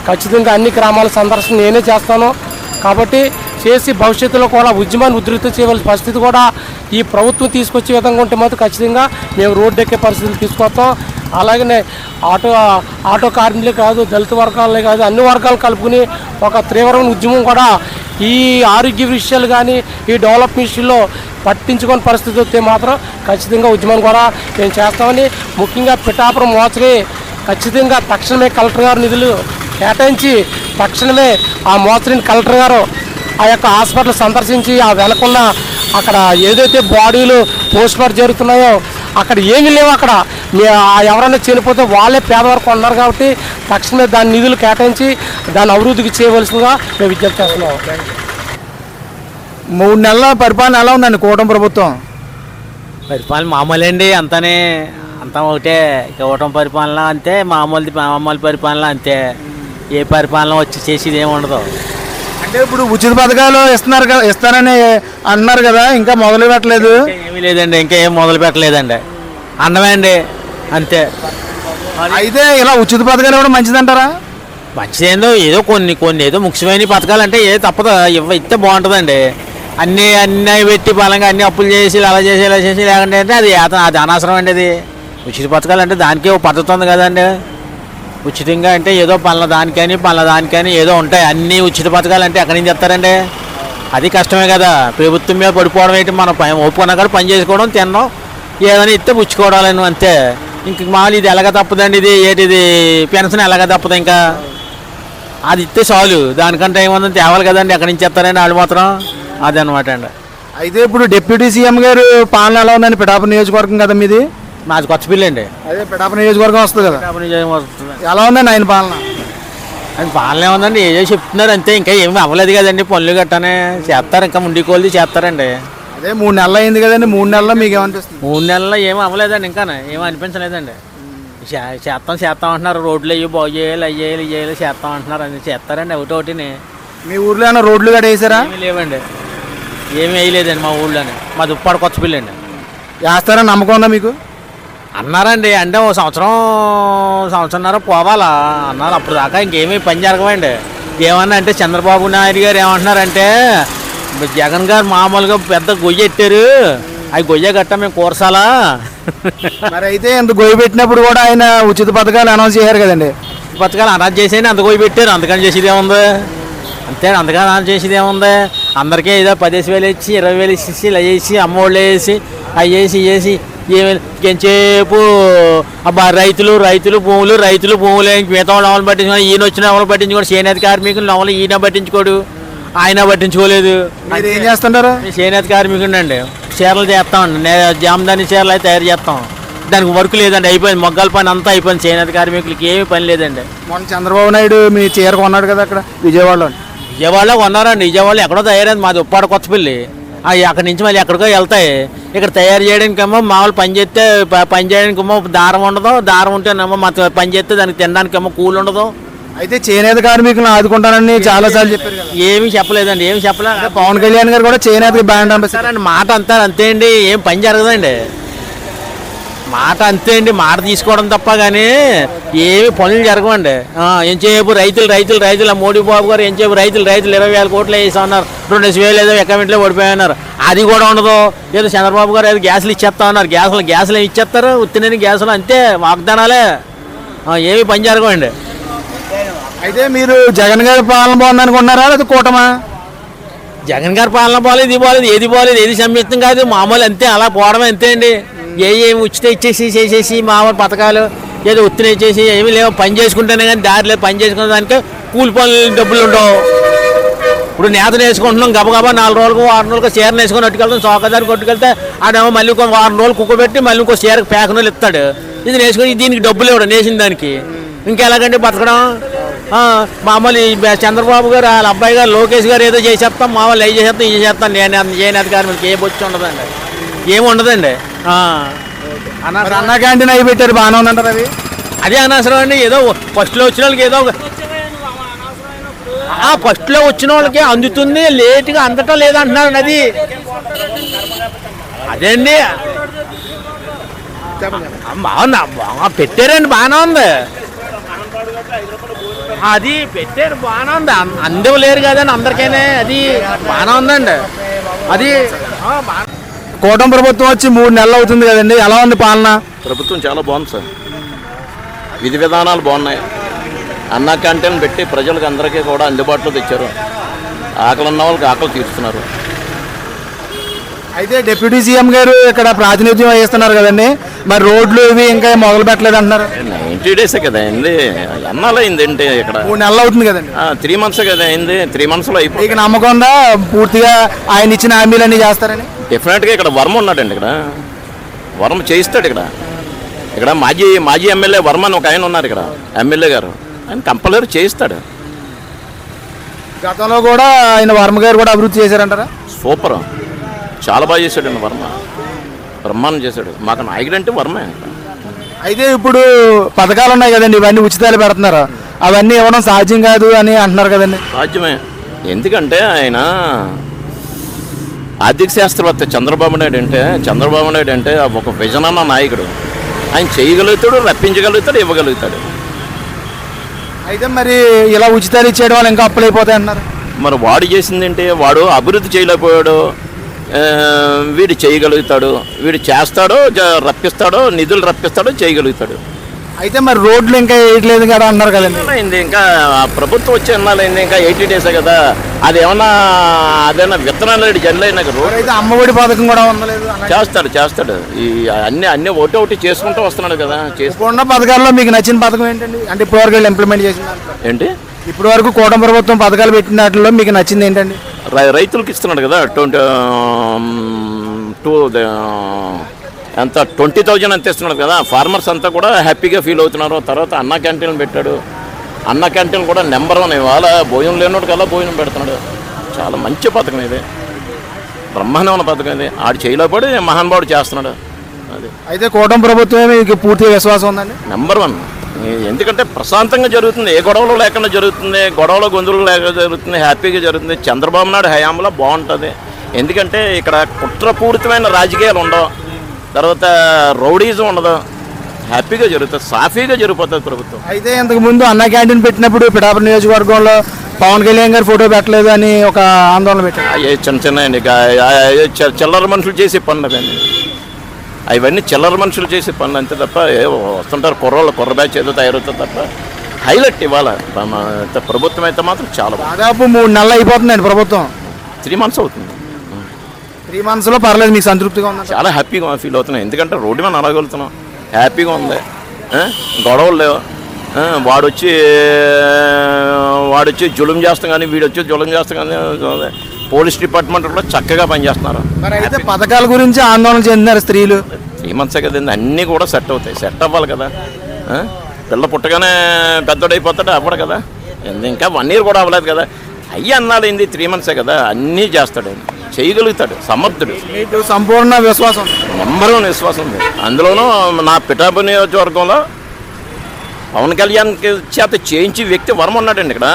ఖచ్చితంగా అన్ని గ్రామాల సందర్శన నేనే చేస్తాను. కాబట్టి చేసి భవిష్యత్తులో కూడా ఉద్యమాన్ని ఉధృతం చేయవలసిన పరిస్థితి కూడా ఈ ప్రభుత్వం తీసుకొచ్చే విధంగా ఉంటే మాత్రం ఖచ్చితంగా మేము రోడ్డు ఎక్కే పరిస్థితులు తీసుకొస్తాం. అలాగనే ఆటో కార్మికులే కాదు, దళిత వర్గాలే కాదు, అన్ని వర్గాలు కలుపుకుని ఒక తీవ్రమైన ఉద్యమం కూడా ఈ ఆరోగ్య విషయాలు కానీ ఈ డెవలప్ విషయంలో పట్టించుకొని పరిస్థితి వస్తే మాత్రం ఖచ్చితంగా ఉద్యమం కూడా మేము చేస్తామని, ముఖ్యంగా పిఠాపురం మోచరి ఖచ్చితంగా తక్షణమే కలెక్టర్ గారు నిధులు కేటాయించి తక్షణమే ఆ మోచరిని కలెక్టర్ గారు ఆ యొక్క హాస్పిటల్ సందర్శించి ఆ వెనకున్న అక్కడ ఏదైతే బాడీలు పోస్ట్ మార్టం జరుగుతున్నాయో అక్కడ ఏమీ లేవు, అక్కడ ఎవరైనా చనిపోతే వాళ్ళే పేదవారికి ఉన్నారు. కాబట్టి తక్షణమే దాని నిధులు కేటాయించి దాన్ని అభివృద్ధికి చేయవలసిందిగా మేము విజ్ఞప్తి చేస్తున్నాం. 3 నెలల పరిపాలన ఎలా ఉందండి కూటమి ప్రభుత్వం? పరిపాలన మామూలు అండి, అంతా ఒకటే. కూటమి పరిపాలన అంతే, మామూలు పరిపాలన అంతే. ఏ పరిపాలన వచ్చి చేసేది ఏమి ఉండదు. అంటే ఇప్పుడు ఉచిత పథకాలు ఇస్తారని అన్నారు కదా, ఇంకా మొదలు పెట్టలేదు? ఏమీ లేదండి, ఇంకా ఏం మొదలు పెట్టలేదండి, అన్నమే అండి అంతే. అయితే ఇలా ఉచిత పథకాలు కూడా మంచిదంటారా? మంచిదేందో ఏదో కొన్ని ఏదో ముఖ్యమైన పథకాలు అంటే ఏ తప్పదు ఇస్తే బాగుంటుందండి. అన్నీ పెట్టి బలంగా అన్ని అప్పులు చేసి అలా చేసి ఇలా చేసి లేకుంటే అంటే అది అనవసరం అండి. అది ఉచిత పథకాలు అంటే దానికే ఒక పద్ధతి ఉంది కదండి. ఉచితంగా అంటే ఏదో పలానా దానికని ఏదో ఉంటాయి. అన్ని ఉచిత పథకాలు అంటే ఎక్కడి నుంచి చెప్తారండి? అది కష్టమే కదా. ప్రభుత్వం మీద పడిపోవడం ఏంటి, మనం ఒప్పుకున్నా కూడా పని చేసుకోవడం, తినడం, ఏదైనా ఇస్తే పుచ్చుకోవడాలని అంతే. ఇంక మామూలు ఇది ఎలాగ తప్పదండి, ఇది పెన్షన్ ఎలాగ తప్పదు, ఇంకా అది ఇస్తే చాలు. దానికంటే ఏముందని తేవాలి కదండి, ఎక్కడి నుంచి చెప్తారండి వాళ్ళు మాత్రం. అది అనమాట అండి. అయితే ఇప్పుడు డిప్యూటీ సీఎం గారు పాలన ఎలా ఉందండి? పిఠాపురం నియోజకవర్గం కదా మీది? మాది కొత్తపల్లి అండి. అదే పిఠాపురం నియోజకవర్గం వస్తుంది కదా, నియోజకవర్గం వస్తుంది. ఎలా ఉందండి ఆయన పాలన? అది పాలనే ఉందండి, ఏదో చెప్తున్నారు అంతే, ఇంకా ఏమి అవ్వలేదు కదండి. పనులు గట్టానే చేస్తారు, ఇంకా ముండి కోళ్ళు చేస్తారండి. అదే 3 నెలలు అయింది కదండి, 3 నెలల్లో మీకు ఏమనిపిస్తుంది? 3 నెలల్లో ఏమీ అవ్వలేదండి, ఇంకా ఏమీ అనిపించలేదండి. చేస్తాం అంటున్నారు, రోడ్లు అయ్యి బాగు చేయాలి, అయ్యేయాలి ఇయ్యాలి చేస్తాం అంటున్నారు, అది చేస్తారండి ఒకటోటిని. మీ ఊర్లో ఏమైనా రోడ్లు గట్ట వేసారా? ఏమీ లేవండి, ఏమీ వేయలేదండి మా ఊళ్ళోనే. మా దుప్పాడు కొత్తపల్లి అండి. వేస్తారని నమ్మకం ఉందా మీకు? అన్నారండి, అంటే ఓ సంవత్సరంన్నర పోవాలా అన్నారు. అప్పుడు దాకా ఇంకేమీ పని జరగవండి. ఏమన్నా అంటే చంద్రబాబు నాయుడు గారు ఏమంటున్నారంటే, జగన్ గారు మామూలుగా పెద్ద గొయ్యి ఎట్టారు, అవి గొయ్య గట్ట మేము కూరసాలా. మరి అయితే ఇంత గొయ్యి పెట్టినప్పుడు కూడా ఆయన ఉచిత పథకాలు అనౌన్స్ చేశారు కదండి. పథకాలు అనౌన్స్ చేసేయండి, అంత గొయ్యి పెట్టారు, అంతకని చేసేది ఏముంది? అంతే, అంతకని అనౌన్స్ చేసేది ఏముంది? అందరికీ ఏదో 10,000 ఇచ్చి 20,000 ఇచ్చి ఇలా వేసి అమ్మఒళ్ళు వేసి అవి వేసి ఏమి ఎంతసేపు అబ్బా రైతులు భూములు మిగతా వాళ్ళు ఎవరు పట్టించుకోవాలి, ఈయన వచ్చిన ఎవరు పట్టించుకోడు, చేనేత కార్మికులు నవలు ఈయన పట్టించుకోడు, ఆయన పట్టించుకోలేదు. మీరు ఏం చేస్తుంటారు? చేనేత కార్మికుడు అండి, చీరలు చేస్తామండి, జామదాని చీరలు అయితే తయారు చేస్తాం. దానికి వర్క్ లేదండి, అయిపోయింది, మొగ్గల పని అంతా అయిపోయింది. చేనేత కార్మికులకి ఏమీ పని లేదండి. మొన్న చంద్రబాబు నాయుడు మీ చీర కొన్నాడు కదా అక్కడ విజయవాడలో. విజయవాడలో కొన్నారండి, విజయవాడలో ఎక్కడో తయారైంది, మాది ఉప్పాడ కొత్తపల్లి. అవి అక్కడి నుంచి మళ్ళీ ఎక్కడికో వెళ్తాయి. ఇక్కడ తయారు చేయడానికేమో మామూలు పని చేస్తే పని చేయడానికేమో దారం ఉండదు, దారం ఉంటేనేమో మా పని చేస్తే దానికి తినడానికేమో కూలి ఉండదు. అయితే చేనేత కార్మికులను ఆదుకుంటానని చాలా సార్లు చెప్పారు కదా. ఏమీ చెప్పలేదండి, ఏమి చెప్పలేదు. పవన్ కళ్యాణ్ గారు కూడా చేనేత బ్రాండ్ అంబాసిడర్ అండి, మాట అంటారు అంతే అండి, ఏం పని జరగదండి. మాట అంతే అండి, మాట తీసుకోవడం తప్ప కానీ ఏమి పనులు జరగవండి. ఎంచేపు రైతులు ఆ మోడీ బాబు గారు ఎంచేపు రైతులు 20,000 కోట్లు వేస్తున్నారు, 2,000 ఏదో అకౌంట్లో పడిపోయినారు, అది కూడా ఉండదు. ఏదో చంద్రబాబు గారు ఏదో గ్యాసులు ఇచ్చేస్తా ఉన్నారు, గ్యాసులు ఏమి ఇచ్చేస్తారు, ఉత్తినని గ్యాసులు అంతే, వాగ్దానాలే, ఏమి పని జరగవండి. అయితే మీరు జగన్ గారి పాలన బాగుంది అనుకుంటున్నారా లేదా కూటమా? జగన్ గారి పాలన బాలేదు, ఏది బాలేదు, ఏది సంయుక్తం కాదు, మామూలు అంతే, అలా పోవడమే అంతే అండి. ఏమి ఉచిత ఇచ్చేసి చేసేసి మామూలు పథకాలు ఏదో ఉత్తిన ఇచ్చేసి ఏమీ లేవు. పని చేసుకుంటేనే కానీ దారిలో పని చేసుకునే దానికి కూలి పనులు డబ్బులు ఉండవు. ఇప్పుడు నేతను వేసుకుంటున్నాం, గబగబా 4 రోజులకు 6 రోజులకు చీరను వేసుకొని కొట్టుకెళ్తాం, చౌకదారి కొట్టుకెళ్తే ఆడేమో మళ్ళీ ఇంకో 6 రోజులు కుక్కబెట్టి మళ్ళీ ఇంకో చీరకు ప్యాకనోళ్ళు ఇస్తాడు. ఇది వేసుకొని దీనికి డబ్బులు ఇవ్వడం వేసిన దానికి, ఇంకెలాగంటే బతకడం. మామూలు చంద్రబాబు గారు వాళ్ళ అబ్బాయి గారు లోకేష్ గారు ఏదో చేసేస్తాం, మామూలు అవి చేసేస్తాం ఇది చేస్తాం, నేను అధికారులకి ఏ బొచ్చి ఉండదండి, ఏమి ఉండదండి. అన్న క్యాంటీన్ అవి పెట్టారు, బాగానే ఉందంటారు అది? అదే అనవసరం అండి. ఏదో ఫస్ట్లో వచ్చిన వాళ్ళకి ఏదో ఫస్ట్లో వచ్చిన వాళ్ళకి అందుతుంది, లేట్గా అందటం లేదంటున్నారు. అది అదే అండి, పెట్టారండి, బాగానే ఉంది, అది పెట్టారు బాగానే ఉంది, అందివ్వలేరు కదండి అందరికైనా, అది బాగానే ఉందండి. అది కూటమి ప్రభుత్వం వచ్చి 3 నెలలు అవుతుంది కదండి, ఎలా ఉంది పాలన? ప్రభుత్వం చాలా బాగుంది సార్, విధి విధానాలు బాగున్నాయి. అన్న క్యాంటీన్ పెట్టి ప్రజలకు అందరికీ కూడా అందుబాటులో తెచ్చారు, ఆకలి ఉన్న వాళ్ళకి ఆకలి తీరుస్తున్నారు. అయితే డిప్యూటీ సీఎం గారు ఇక్కడ ప్రాతినిధ్యం వహిస్తున్నారు కదండి, మరి రోడ్లు ఇవి ఇంకా మొదలు పెట్టలేదు అంటున్నారు. 90 డేసే కదా అయింది, ఎన్నాళ్ళు అయింది అంటే ఇక్కడ 3 నెలలు అవుతుంది కదండి. 3 months కదా అయింది, 3 monthsలో అయిపోయి. మీకు నమ్మకం ఉందా పూర్తిగా ఆయన ఇచ్చిన హామీలన్నీ చేస్తారని? డెఫినెట్గా ఇక్కడ వర్మ ఉన్నాడండి, ఇక్కడ వర్మ చేయిస్తాడు. ఇక్కడ మాజీ ఎమ్మెల్యే వర్మ అని ఒక ఆయన ఉన్నారు, ఇక్కడ ఎమ్మెల్యే గారు, ఆయన కంపల్సరీ చేయిస్తాడు. గతంలో కూడా ఆయన వర్మ గారు కూడా అభివృద్ధి చేశారంటారా? సూపర్, చాలా బాగా చేశాడండి వర్మ, బ్రహ్మాండం చేశాడు. మాకు నాయకుడు అంటే వర్మే. అయితే ఇప్పుడు పథకాలు ఉన్నాయి కదండి, ఇవన్నీ ఉచితాలు పెడుతున్నారు, అవన్నీ ఇవ్వడం సాధ్యం కాదు అని అంటున్నారు కదండి. సాధ్యమే, ఎందుకంటే ఆయన ఆర్థిక శాస్త్రవేత్త. చంద్రబాబు నాయుడు అంటే ఒక విజన్ అన్న నాయకుడు. ఆయన చేయగలుగుతాడు, రప్పించగలుగుతాడు, ఇవ్వగలుగుతాడు. అయితే మరి ఇలా ఉచితాలు ఇచ్చేయడం వల్ల ఇంకా అప్పులు అయిపోతాయి అన్నారు. మరి వాడు చేసిందంటే వాడు అభివృద్ధి చేయలేకపోయాడు, వీడు చేయగలుగుతాడు, వీడు చేస్తాడో రప్పిస్తాడో, నిధులు రప్పిస్తాడో, చేయగలుగుతాడు. అయితే మరి రోడ్లు ఇంకా వేయట్లేదు కదా అన్నారు కదండి. అయింది, ఇంకా ప్రభుత్వం వచ్చే ఎన్నాళ్ళైంది, ఇంకా 80 days కదా. అదేమన్నా విత్తనాలు జల్లు అయినాక రోడ్ అయితే అమ్మఒడి పథకం కూడా ఉండలేదు. చేస్తాడు. ఈ అన్ని ఒకటి చేసుకుంటూ వస్తున్నాడు కదా. ఉన్న పథకాల్లో మీకు నచ్చిన పథకం ఏంటండి? అంటే ఇప్పటివరకు ఇంప్లిమెంట్ చేసిన ఏంటి, ఇప్పటి వరకు కూటమి ప్రభుత్వం పథకాలు పెట్టిన వాటిలో మీకు నచ్చింది ఏంటండి? రైతులకు ఇస్తున్నాడు కదా, 20,000 అంత ఇస్తున్నాడు కదా. ఫార్మర్స్ అంతా కూడా హ్యాపీగా ఫీల్ అవుతున్నారు. తర్వాత అన్న క్యాంటీన్లు పెట్టాడు, అన్న క్యాంటీన్ కూడా నెంబర్ 1. ఇవాళ భోజనం లేనోడు కల్లా భోజనం పెడుతున్నాడు. చాలా మంచి పథకం ఇది, బ్రహ్మాండమైన పథకం ఇది. ఆడు చేయలేపడి మహానుభావుడు చేస్తున్నాడు. అది అయితే కూటమి ప్రభుత్వమే మీకు పూర్తిగా విశ్వాసం ఉందండి? నెంబర్ 1. ఎందుకంటే ప్రశాంతంగా జరుగుతుంది, ఏ గొడవలు లేకుండా జరుగుతుంది, గొడవలు గొంతులు లేకుండా జరుగుతుంది, హ్యాపీగా జరుగుతుంది. చంద్రబాబు నాయుడు హయాంలో బాగుంటుంది. ఎందుకంటే ఇక్కడ కుట్రపూరితమైన రాజకీయాలు ఉండవు, తర్వాత రౌడీజం ఉండదు, హ్యాపీగా జరుగుతుంది, సాఫీగా జరిగిపోతుంది ప్రభుత్వం. అయితే ఇంతకుముందు అన్న క్యాంటీన్ పెట్టినప్పుడు పిఠాపురం నియోజకవర్గంలో పవన్ కళ్యాణ్ గారు ఫోటో పెట్టలేదు అని ఒక ఆందోళన పెట్టారు. అవి చిన్న చిల్లర మనుషులు చేసే పనులు అవన్నీ, అవన్నీ చిల్లర మనుషులు చేసే పనులు అంతే తప్ప వస్తుంటారు కుర్ర బ్యాచ్ ఏదో తయారవుతుంది తప్ప హైలైట్ ఇవ్వాలి. ప్రభుత్వం అయితే మాత్రం చాలా దాదాపు 3 నెలలు అయిపోతుందండి ప్రభుత్వం. 3 months అవుతుంది. 3 monthsలో పర్లేదు, మీకు సంతృప్తిగా ఉంది? చాలా హ్యాపీగా ఫీల్ అవుతున్నాం. ఎందుకంటే రోడ్డు మీద నడగలుగుతున్నాం, హ్యాపీగా ఉంది, గొడవలు లేవు. వాడొచ్చి జులుం చేస్తాం కానీ వీడొచ్చి జులుం చేస్తాం కానీ పోలీస్ డిపార్ట్మెంట్ కూడా చక్కగా పనిచేస్తున్నారు. మరి అయితే పథకాల గురించి ఆందోళన చెందినారు స్త్రీలు. 3 months కదండి, అన్నీ కూడా సెట్ అవుతాయి. సెట్ అవ్వాలి కదా, పిల్ల పుట్టగానే పెద్దోడైపోతాడు అవ్వడు కదా, ఇంకా 1 year కూడా అవ్వలేదు కదా. అయ్యి అన్నాడు ఏంది 3 months కదా, అన్నీ చేస్తాడు, చేయగలుగుతాడు, సమర్థుడు. మీకు సంపూర్ణ విశ్వాసం? నెంబర్ 1 విశ్వాసం ఉంది. అందులోనూ నా పిఠాపురం నియోజకవర్గంలో పవన్ కళ్యాణ్ చేత చేయించి వ్యక్తి వర్మ ఉన్నాడండి. ఇక్కడ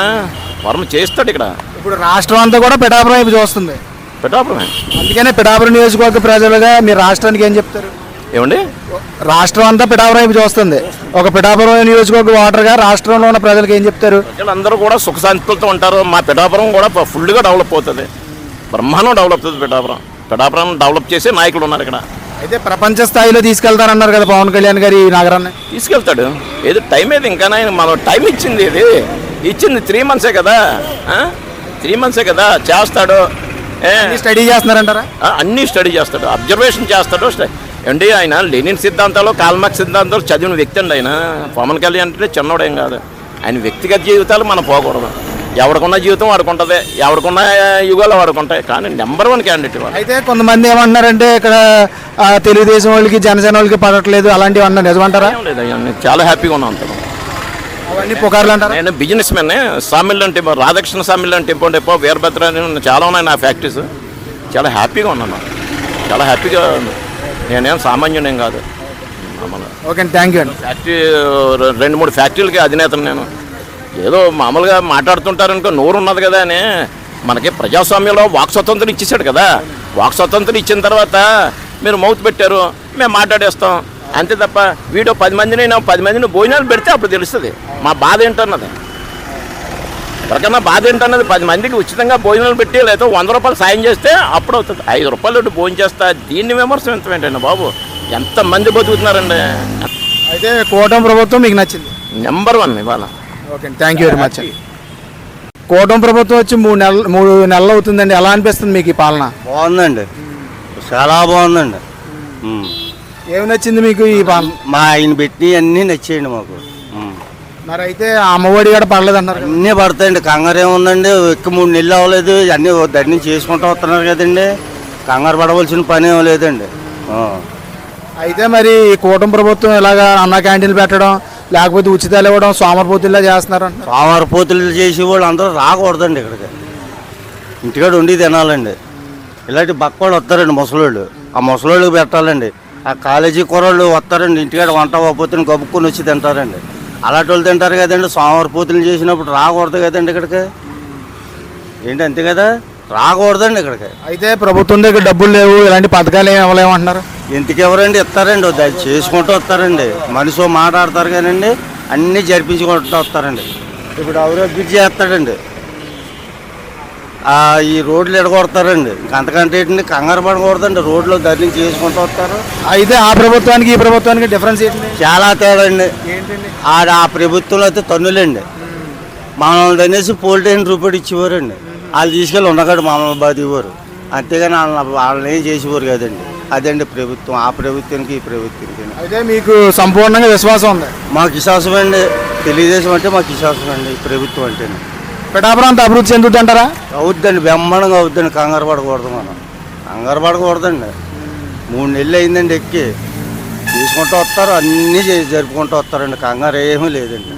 వర్మ చేస్తాడు. ఇక్కడ ఇప్పుడు రాష్ట్రం అంతా కూడా పిఠాపురం వైపు చూస్తుంది. పిఠాపురమే. అందుకనే పిఠాపురం నియోజకవర్గ ప్రజలుగా మీరు రాష్ట్రానికి ఏం చెప్తారు? ఏమండి, రాష్ట్రం అంతా పిఠాపురం వైపు చూస్తుంది. ఒక పిఠాపురం నియోజకవర్గ ఓటర్గా రాష్ట్రంలో ఉన్న ప్రజలకు ఏం చెప్తారు? ప్రజలందరూ కూడా సుఖశాంతులతో ఉంటారు. మా పిఠాపురం కూడా ఫుల్గా డెవలప్ అవుతుంది, బ్రహ్మాండం డెవలప్ అవుతుంది. పిఠాపురం డెవలప్ చేసే నాయకులు ఉన్నారు ఇక్కడ. అయితే ప్రపంచ స్థాయిలో తీసుకెళ్తారన్నారు కదా పవన్ కళ్యాణ్ గారు ఈ నగరాన్ని. తీసుకెళ్తాడు. ఏది టైం ఏది, ఇంకా మనం టైం ఇచ్చింది, ఇచ్చింది 3 months కదా, 3 months కదా, చేస్తాడు. స్టడీ చేస్తున్నారంటారా? అన్నీ స్టడీ చేస్తాడు, అబ్జర్వేషన్ చేస్తాడు. అండి ఆయన లెనిన్ సిద్ధాంతాలు, కార్ల్ సిద్ధాంతాలు చదివిన వ్యక్తి అండి ఆయన. పవన్ కళ్యాణ్ అంటే చిన్నోడేం కాదు. ఆయన వ్యక్తిగత జీవితాలు మనం పోకూడదు. ఎవరికున్న జీవితం వాడుకుంటుంది, ఎవరికున్న యుగాలు వాడుకుంటాయి. కానీ నెంబర్ 1 క్యాండిడేట్ వాళ్ళు. అయితే కొంతమంది ఏమంటున్నారంటే ఇక్కడ తెలుగుదేశం వాళ్ళకి జనసేన వాళ్ళకి పడట్లేదు అలాంటివి అన్నారు, నిజమంటారా? లేదు, చాలా హ్యాపీగా ఉన్నాం అంత. అవన్నీ పుకార్లు అంటారా? నేను బిజినెస్ మ్యాన్. సామిల్ అంటే రాధాకృష్ణ సామిల్ అంటే డిపో వీరభద్ర చాలా ఉన్నాయి నా ఫ్యాక్టరీస్. చాలా హ్యాపీగా ఉన్నాను, చాలా హ్యాపీగా. నేనేం సామాన్యుడేం కాదు. ఓకే, థ్యాంక్ యూ అండి. ఫ్యాక్టరీ 2-3 ఫ్యాక్టరీలకి అధినేతను నేను. ఏదో మామూలుగా మాట్లాడుతుంటారనుకో, నోరు ఉన్నది కదా అని. మనకి ప్రజాస్వామ్యంలో వాక్ స్వతంత్రం ఇచ్చేసాడు కదా. వాక్ స్వతంత్రం ఇచ్చిన తర్వాత మీరు మౌత్ పెట్టారు, మేము మాట్లాడేస్తాం అంతే తప్ప వీడియో 10 మందిని భోజనాలు పెడితే అప్పుడు తెలుస్తుంది మా బాధ ఏంటన్నది. ఎవరికన్నా బాధ ఏంటన్నది 10 మందికి ఉచితంగా భోజనాలు పెట్టి లేకపోతే 100 రూపాయలు సాయం చేస్తే అప్పుడు అవుతుంది. 5 రూపాయలు భోజనం చేస్తా, దీన్ని విమర్శించమేంటండి బాబు, ఎంతమంది బతుకుతున్నారండి. అయితే కూటమి ప్రభుత్వం మీకు నచ్చింది? నెంబర్ 1 ఇవాళ. Okay, thank you very much. కూటమి ప్రభుత్వం వచ్చి 3 నెలలు అవుతుందండి, ఎలా అనిపిస్తుంది మీకు ఈ పాలన? బాగుందండి, చాలా బాగుందండి. ఏమి నచ్చింది మీకు ఈ పాలన? మా ఆయన పెట్టి అన్నీ నచ్చేయండి మాకు. మరి అయితే అమ్మఒడి కూడా పడలేదు అన్నారు. అన్నీ పడతాయండి, కంగారు ఏముందండి. 3 నెలలు అవ్వలేదు, అన్నీ దగ్గర చేసుకుంటూ వస్తున్నారు కదండి. కంగారు పడవలసిన పని ఏం లేదండి. అయితే మరి కూటమి ప్రభుత్వం ఇలాగా అన్న క్యాంటీన్లు పెట్టడం, లేకపోతే ఉచితాలు ఇవ్వడం, సోమరపోతుల్లా చేస్తున్నారు. సోమరపోతులు చేసేవాళ్ళు అందరూ రాకూడదండి ఇక్కడికి, ఇంటికాడ ఉండి తినాలండి. ఇలాంటి బక్కవాళ్ళు వస్తారండి ముసలోళ్ళు, ఆ ముసలోళ్ళకి పెట్టాలండి. ఆ కాలేజీ కుర్రోళ్ళు వస్తారండి, ఇంటికాడ వంట పోతే గబుక్కుని వచ్చి తింటారండి. అలాంటి వాళ్ళు తింటారు కదండి. సోమవారపోతులు చేసినప్పుడు రాకూడదు కదండి ఇక్కడికి. ఏంటి అంతే కదా, రాకూడదండి ఇక్కడికి. అయితే ప్రభుత్వం దగ్గర డబ్బులు లేవు, ఇలాంటి పథకాలు ఏమి ఇవ్వలేమంటున్నారు. ఎందుకు ఎవరండి ఇస్తారండి, చేసుకుంటూ వస్తారండి. మనిషి మాట్లాడతారు కానండి, అన్నీ జరిపించుకుంటూ వస్తారండి. ఇప్పుడు అభివృద్ధి చేస్తాడండి, ఈ రోడ్లు ఎడగొడతారండి. అంతకంటే ఏంటండి, కంగారు పడకూడదండి, రోడ్లో ధర్నీ చేసుకుంటూ వస్తారు. అయితే ఆ ప్రభుత్వానికి ఈ ప్రభుత్వానికి డిఫరెన్స్ ఏంటి? చాలా తేడా అండి. ఏంటండి? ఆ ప్రభుత్వంలో అయితే తన్నులండి, మామూలు అనేసి పోలీటైన్ రూపాయలు ఇచ్చేవారండి. వాళ్ళు తీసుకెళ్ళి ఉండగాడు మామూలు ఇవ్వరు, అంతేగాని వాళ్ళని ఏం చేసేవారు కదండి. అదండి ప్రభుత్వం, ఆ ప్రభుత్వానికి ఈ ప్రభుత్వానికి. అయితే మీకు సంపూర్ణంగా విశ్వాసం ఉంది? మాకు విశ్వాసం అండి, తెలుగుదేశం అంటే మాకు విశ్వాసం అండి. ప్రభుత్వం అంటే పిఠాపురం అంతా అభివృద్ధి చెందుద్ది అంటారా? అవుద్దండి, బ్రహ్మాండంగా అవుద్దండి. కంగారు పడకూడదు, మనం కంగారు పడకూడదండి. 3 నెలలు అయిందండి ఎక్కి, తీసుకుంటూ వస్తారు, అన్నీ జరుపుకుంటూ వస్తారండి. కంగారు ఏమీ లేదండి.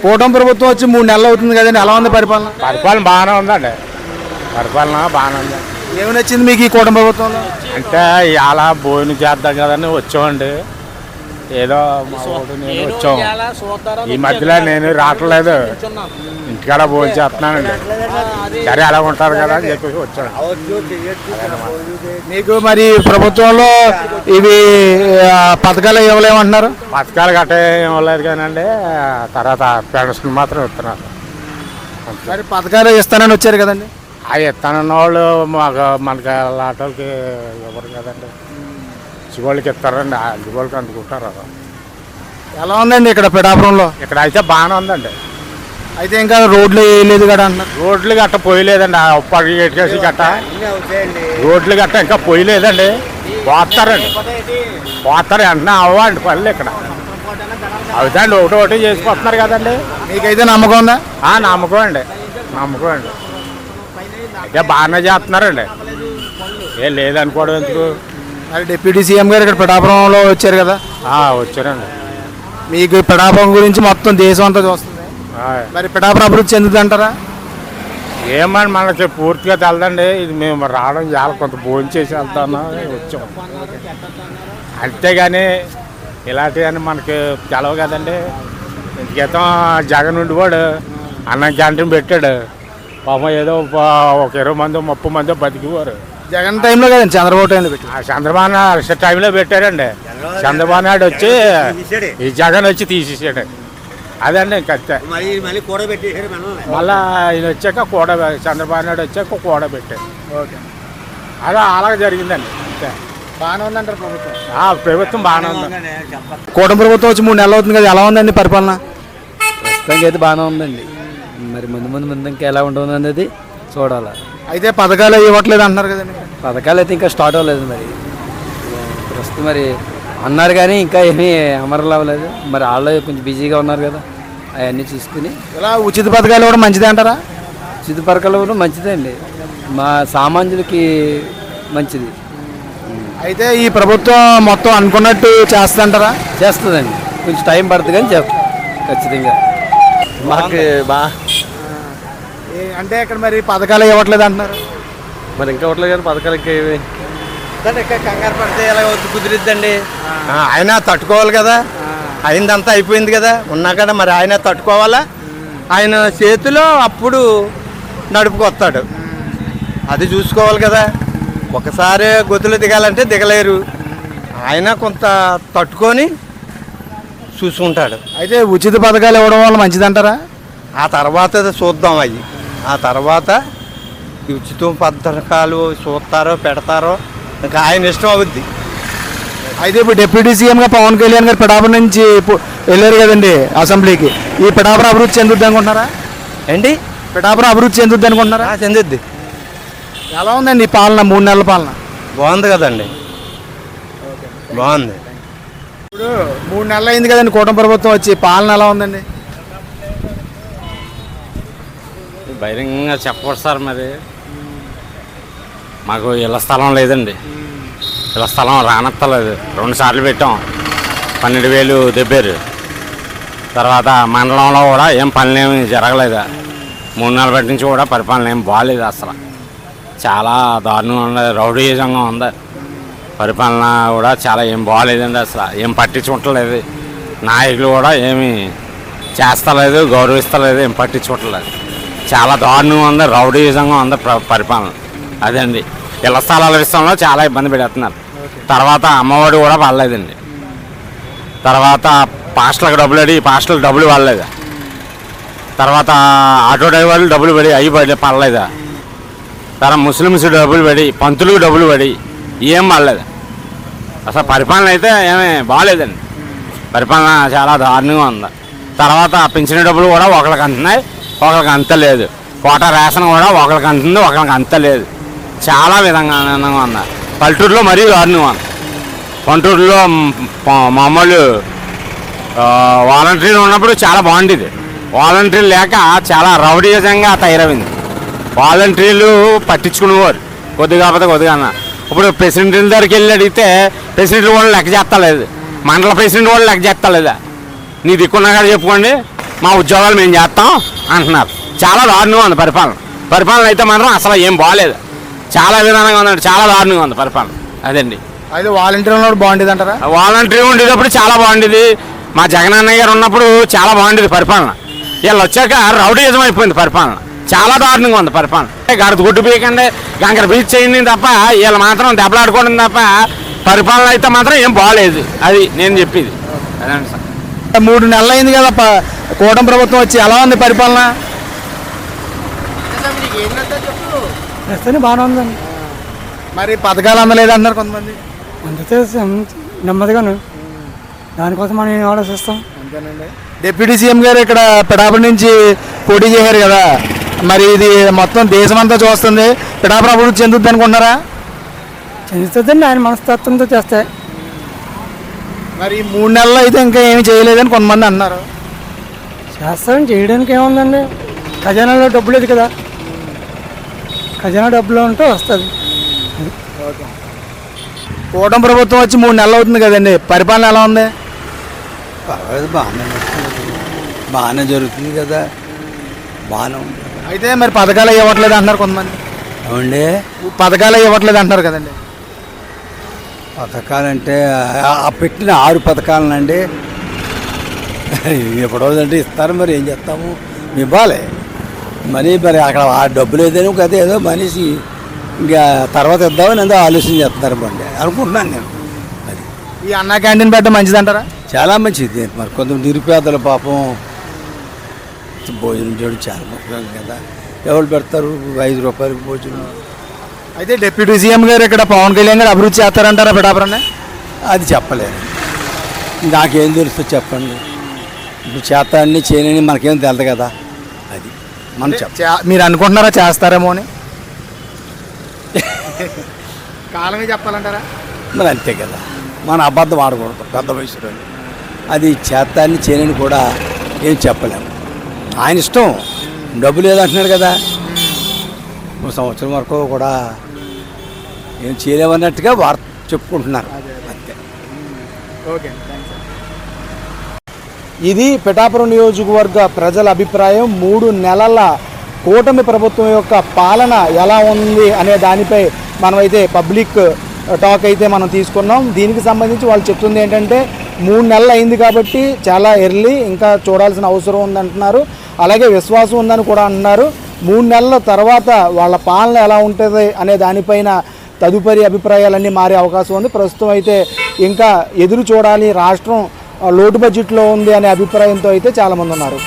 కూటమి ప్రభుత్వం వచ్చి 3 నెలలు అవుతుంది కదండి, ఎలా ఉంది పరిపాలన? పరిపాలన బాగానే ఉందండి, పరిపాలన బాగానే ఉంది. ఏమి నచ్చింది మీకు ఈ కూటమి ప్రభుత్వంలో? అంటే ఇలా భోజనం చేద్దాం కదని వచ్చామండి, ఏదో మా ఊరు నేను వచ్చాం. ఈ మధ్యలో నేను రావట్లేదు, ఇంటికాడ భోజనం చేస్తున్నానండి. సరే అలా ఉంటారు కదా అని చెప్పేసి వచ్చాను. మీకు మరి ప్రభుత్వంలో ఇవి పథకాలు ఇవ్వలేమంటున్నారు? పథకాలు గట్ట ఇవ్వలేదు కానండి, తర్వాత పెన్షన్ మాత్రం ఇస్తున్నారు. మరి పథకాలు ఇస్తానని వచ్చారు కదండి. ఆ ఇస్తానన్న వాళ్ళు మనకి లాటోళ్ళకి ఇవ్వరు కదండి, చివరికి ఇస్తారండి, చివరికి అందుకుంటారు. ఎలా ఉందండి ఇక్కడ పిఠాపురంలో? ఇక్కడ అయితే బాగానే ఉందండి. అయితే ఇంకా రోడ్లు వేయలేదు కదా అంటున్నారు. రోడ్లు గట్ట పోయలేదండి, ఉప్పటి ఎటుకేసి గట్ట రోడ్లు గట్ట ఇంకా పోయలేదండి. పోతారండి, పోతారు వెంటనే అవ్వండి పనులు ఇక్కడ అవుతాండి, ఒకటి చేసిపోతున్నారు కదండి. మీకైతే నమ్మకం ఉందా? నమ్మకం అండి, నమ్మకం అండి. అయితే బాగానే చేస్తున్నారండి, ఏం లేదనుకోవడం ఎందుకు. మరి డిప్యూటీ సీఎం గారు ఇక్కడ పిఠాపురంలో వచ్చారు కదా, వచ్చారండి. మీకు పిఠాపురం గురించి మొత్తం దేశం అంతా చూస్తుంది. మరి పిఠాపురం అభివృద్ధి చెందుతుంది అంటారా? ఏమని మనకి పూర్తిగా తెలదండి, ఇది మేము రావడం చాలా కొంత భోజనం చేసి వెళ్తాను వచ్చాం, అంతేగాని ఇలాంటివన్నీ మనకి తెలవు కదండి. ఇంతకేతం జగన్ ఉండివాడు అన్నం క్యాంటీన్ పెట్టాడు, పాపం ఏదో ఒక 20 మంది 30 మంది బతికివారు. జగన్ టైంలో కదండి, చంద్రబాబు టైంలో పెట్టి. చంద్రబాబు నాయుడు టైంలో పెట్టారండి. చంద్రబాబు నాయుడు వచ్చి ఈ జగన్ వచ్చి తీసేసాడు, అదండి ఇంకంతే. మళ్ళీ ఆయన వచ్చాక చంద్రబాబు నాయుడు వచ్చాక కూడా పెట్టాడు. అలా అలాగే జరిగిందండి, అంతే. బాగానే ఉందంటారు ప్రభుత్వం? ప్రభుత్వం బాగానే ఉంది. కూటమి ప్రభుత్వం వచ్చి 3 నెలలు అవుతుంది కదా, ఎలా ఉందండి పరిపాలన? ప్రస్తుతానికి అయితే బాగానే ఉందండి, మరి ముందు ఇంకా ఎలా ఉంటుంది అనేది చూడాలి. అయితే పథకాలు ఇవ్వట్లేదు అంటున్నారు కదండి. పథకాలు అయితే ఇంకా స్టార్ట్ అవ్వలేదు, మరి ప్రస్తుతం మరి అన్నారు కానీ ఇంకా ఏమీ అమలు అవ్వలేదు. మరి వాళ్ళు కొంచెం బిజీగా ఉన్నారు కదా, అవన్నీ చూసుకుని. ఇలా ఉచిత పథకాలు కూడా మంచిదే అంటారా? ఉచిత పథకాలు కూడా మంచిదే అండి, మా సామాన్యులకి మంచిది. అయితే ఈ ప్రభుత్వం మొత్తం అనుకున్నట్టు చేస్తుంటారా? చేస్తుందండి, కొంచెం టైం పడుతుంది కానీ చేస్తాం ఖచ్చితంగా. మాకు అంటే ఇక్కడ మరి పథకాలు ఇవ్వట్లేదు అంటున్నారు. మరి ఇంకా ఇవ్వట్లేదు కానీ పథకాలు ఇంకా ఏమి కంగారు పడితే ఎలా కుదిరిద్దండి. ఆయన తట్టుకోవాలి కదా, అయిందంతా అయిపోయింది కదా, ఉన్నా కదా మరి ఆయన తట్టుకోవాలా. ఆయన చేతిలో అప్పుడు నడుపుకొస్తాడు, అది చూసుకోవాలి కదా. ఒకసారి గొతులు దిగాలంటే దిగలేరు, ఆయన కొంత తట్టుకొని చూసుకుంటాడు. అయితే ఉచిత పథకాలు ఇవ్వడం వల్ల మంచిదంటారా? ఆ తర్వాత చూద్దాం, అవి ఆ తర్వాత ఈ ఉచిత పథకాలు చూస్తారో పెడతారో ఇంకా ఆయన ఇష్టం అవుద్ది. అయితే ఇప్పుడు డిప్యూటీ సీఎంగా పవన్ కళ్యాణ్ గారు పిఠాపురం నుంచి వెళ్ళారు కదండి అసెంబ్లీకి, ఈ పిఠాపురం అభివృద్ధి చెందుద్ది అనుకుంటున్నారా? ఏంటి పిఠాపురం అభివృద్ధి చెందుద్ది అనుకుంటున్నారా? చెందుద్ది. ఎలా ఉందండి ఈ పాలన, 3 నెలల పాలన? బాగుంది కదండి, బాగుంది. ఇప్పుడు 3 నెలలు అయింది కదండి కూటమి ప్రభుత్వం వచ్చి, పాలన ఎలా ఉందండి? బహిరంగంగా చెప్పవచ్చు సార్, మరి మాకు ఇళ్ళ స్థలం లేదండి, ఇళ్ళ స్థలం రానత్తలేదు. 2 సార్లు పెట్టాం, 12,000 దెబ్బారు. తర్వాత మండలంలో కూడా ఏం పనులేమి జరగలేదు. 3 నెలల బట్టి నుంచి కూడా పరిపాలన ఏం బాగాలేదు, అసలు చాలా దారుణంగా ఉంది, రౌడీజంగా ఉంది. పరిపాలన కూడా చాలా ఏం బాగాలేదండి, అసలు ఏం పట్టించుకుంటలేదు. నాయకులు కూడా ఏమి చేస్తలేదు, గౌరవిస్తలేదు, ఏం పట్టించుకోవట్లేదు. చాలా దారుణంగా ఉంది, రౌడీజంగా ఉంది పరిపాలన. అదండి, ఇళ్ల స్థలాల విషయంలో చాలా ఇబ్బంది పెడుతున్నారు. తర్వాత అమ్మఒడి కూడా పడలేదండి. తర్వాత పాస్టర్లకు డబ్బులు అడిగి పాస్టర్లకు డబ్బులు పడలేదు. తర్వాత ఆటో డ్రైవర్లు డబ్బులు పడి అవి పడలేదు. తర్వాత ముస్లిమ్స్ డబ్బులు పడి, పంతులకు డబ్బులు పడి ఏం పడలేదు. అసలు పరిపాలన అయితే ఏమీ బాగాలేదండి, పరిపాలన చాలా దారుణంగా ఉంది. తర్వాత పింఛన్ డబ్బులు కూడా ఒకరికి అంటున్నాయి, ఒకరికి అంత లేదు. కోటా రేషన్ కూడా ఒకరికి అంటుంది, ఒకరికి అంత లేదు. చాలా విధంగా ఉంది. పల్లెటూరులో మరీ దారుణంగా ఉంది. పల్లెటూరులో మామూలు వాలంటీర్లు ఉన్నప్పుడు చాలా బాగుండేది, వాలంటీర్లు లేక చాలా రౌడీజంగా తయారైంది. వాలంటీర్లు పట్టించుకునేవారు కొద్దిగా కాకపోతే కొద్దిగా అన్న. ఇప్పుడు ప్రెసిడెంట్ల దగ్గరికి వెళ్ళి అడిగితే ప్రెసిడెంట్ కూడా లెక్క చేస్తలేదు, మండల ప్రెసిడెంట్ కూడా లెక్క చేస్తలేదా. నీ దిక్కున్నా కదా చెప్పుకోండి, మా ఉద్యోగాలు మేము చేస్తాం అంటున్నారు. చాలా దారుణంగా ఉంది పరిపాలన అయితే మాత్రం అసలు ఏం బాగాలేదు, చాలా విధానంగా ఉందండి, చాలా దారుణంగా ఉంది పరిపాలన. అదండి. అయితే వాలంటీర్ ఉన్నప్పుడు బాగుండేది అంటారా? వాలంటరీ ఉండేటప్పుడు చాలా బాగుండేది, మా జగనన్న గారు ఉన్నప్పుడు చాలా బాగుండేది పరిపాలన. వీళ్ళు వచ్చాక రౌడీయిజం అయిపోయింది పరిపాలన, చాలా దారుణంగా ఉంది పరిపాలన. గడత గుడ్డు పీకండి, గంకర బీచ్ చేయండి తప్ప వీళ్ళు మాత్రం దెబ్బలాడుకోవడం తప్ప పరిపాలన అయితే మాత్రం ఏం బాగాలేదు. అది నేను చెప్పేది. అదండి సార్. 3 నెలలు అయింది కదా కూటమి ప్రభుత్వం వచ్చి, ఎలా ఉంది పరిపాలన? ప్రస్తుతం బాగానే ఉందండి. మరి పథకాలు అందలేదు అంటున్నారు కొంతమంది. అందుకే నెమ్మదిగాను దానికోసం మనం ఏం ఆలోచిస్తాం. అంతేనండి. డిప్యూటీ సీఎం గారు ఇక్కడ పిఠాపురం నుంచి పోటీ చేశారు కదా, మరి ఇది మొత్తం దేశమంతా చూస్తుంది, పిఠాపురం అభివృద్ధి చెందుద్ది అనుకుంటున్నారా? చెందుతుందండి, ఆయన మనస్తత్వంతో చేస్తే. మరి 3 నెలలు అయితే ఇంకా ఏమి చేయలేదని కొంతమంది అన్నారు. చేస్తామని చేయడానికి ఏముందండి, ఖజానాలో డబ్బు లేదు కదా, ఖజానా డబ్బులో ఉంటే వస్తుంది. కూటమి ప్రభుత్వం వచ్చి 3 నెలలు అవుతుంది కదండి, పరిపాలన ఎలా ఉంది? పర్వాలేదు, బాగానే జరుగుతుంది కదా, బాగానే ఉంది. అయితే మరి పథకాలు ఇవ్వట్లేదు అంటున్నారు కొంతమంది. అవునండి, పథకాలు ఇవ్వట్లేదు అంటున్నారు కదండి. పథకాలంటే ఆ పెట్టిన 6 పథకాలనండి ఎప్పుడోదంటే ఇస్తారు, మరి ఏం చేస్తాము, ఇవ్వాలి మరి అక్కడ ఆ డబ్బులు ఏదైనా కదా, ఏదో మనిషి ఇంకా తర్వాత ఇద్దామని ఏదో ఆలోచన చేస్తున్నారు బండి అనుకుంటున్నాను నేను. అది ఈ అన్నా క్యాంటీన్ పెట్టడం మంచిది అంటారా? చాలా మంచిది. మరి కొంత నిరుపేదల పాపం భోజనం చేయడం చాలా ముఖ్యం కదా, ఎవరు పెడతారు 5 రూపాయలకు భోజనం. అయితే డిప్యూటీ సీఎం గారు ఇక్కడ పవన్ కళ్యాణ్ గారు అభివృద్ధి చేస్తారంటారా పిఠాపురాన్ని? అది చెప్పలేదు, నాకేం తెలుస్తుంది చెప్పండి. ఇప్పుడు చేస్తాన్ని చేయని మనకేం తెలదు కదా, అది మనం మీరు అనుకుంటున్నారా చేస్తారేమో అని? కాలమే చెప్పాలంటారా? మరి అంతే కదా, మన అబద్ధం ఆడకూడదు పెద్ద వయసులో. అది చేస్తాన్ని చేయని కూడా ఏం చెప్పలేము, ఆయన ఇష్టం. డబ్బులు లేదంటున్నాడు కదా, 3 సంవత్సరం వరకు కూడా ఏం చేయలేమన్నట్టుగా వార్త చెప్పుకుంటున్నారు అంతే. ఓకే, ఇది పిఠాపురం నియోజకవర్గ ప్రజల అభిప్రాయం. 3 నెలల కూటమి ప్రభుత్వం యొక్క పాలన ఎలా ఉంది అనే దానిపై మనమైతే పబ్లిక్ టాక్ అయితే మనం తీసుకున్నాం. దీనికి సంబంధించి వాళ్ళు చెప్తుంది ఏంటంటే 3 నెలలు అయింది కాబట్టి చాలా ఎర్లీ, ఇంకా చూడాల్సిన అవసరం ఉందంటున్నారు. అలాగే విశ్వాసం ఉందని కూడా అంటున్నారు. 3 నెలల తర్వాత వాళ్ళ పాలన ఎలా ఉంటుంది అనే దానిపైన తదుపరి అభిప్రాయాలన్నీ మారే అవకాశం ఉంది. ప్రస్తుతం అయితే ఇంకా ఎదురు చూడాలి, రాష్ట్రం లోటు బడ్జెట్లో ఉంది అనే అభిప్రాయంతో అయితే చాలామంది ఉన్నారు.